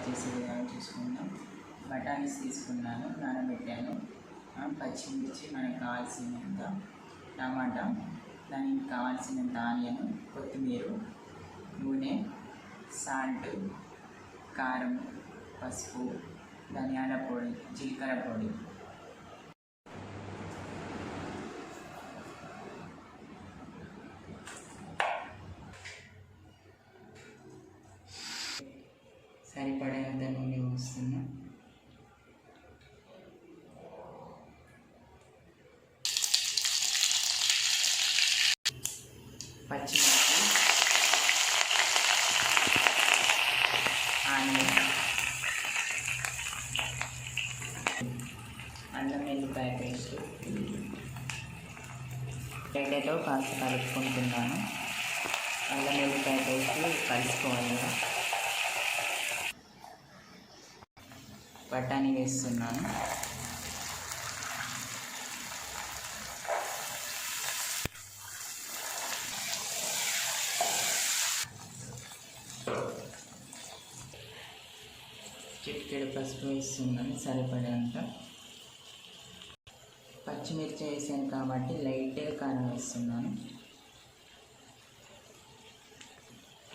చేసే విధానం చూసుకుందాం. బఠానీస్ తీసుకున్నాను, నానబెట్టాను. పచ్చిమిర్చి, మనకు కావాల్సినంత టమాటా, దానికి కావాల్సినంత ఆనియన్, కొత్తిమీర, నూనె, సాల్ట్, కారం, పసుపు, ధనియాల పొడి, జీలకర్ర పొడి. సరిపడేంత నూనె పోస్తున్నా. పచ్చిమిర్చి, ఆనియన్, అల్లం వెల్లిపాయ పేస్ట్, పొటాటో కాస్త కలుపుకుంటున్నాను. అల్లం వెల్లిపాయ పేస్ట్ కలుపుకోవాలి. బఠానీ వేస్తున్నాను. చిటికెడు పసుపు వేస్తున్నాను సరిపడేంత. పచ్చిమిర్చి వేసాను కాబట్టి లైట్గా కారం వేస్తున్నాను.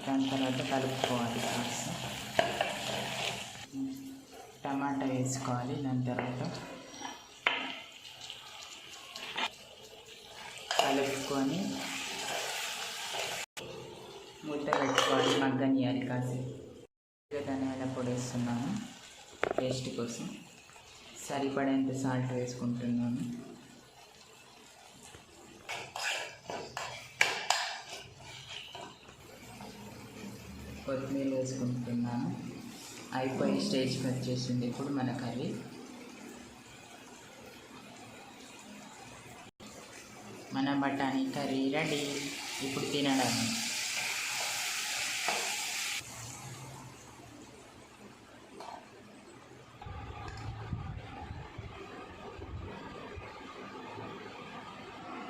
దాని తర్వాత కలుపుకోవాలి. కాస్త టమాటా వేసుకోవాలి. దాని తర్వాత కలుపుకొని మూత పెట్టుకోవాలి, మగ్గనియాలి కాసేపు. ధనియాల పొడి వేస్తున్నాను టేస్ట్ కోసం. సరిపడేంత సాల్ట్ వేసుకుంటున్నాను. కొత్తిమీర వేసుకుంటున్నాను. అయిపోయి స్టేజ్కి వచ్చేసింది ఇప్పుడు మన కర్రీ. మన బఠానీ కర్రీ రెడీ. ఇప్పుడు తినడానికి.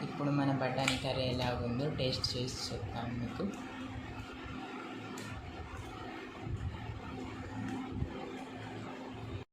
ఇప్పుడు మన బఠానీ కర్రీ ఎలా ఉందో టేస్ట్ చేసి చెప్తాను మీకు.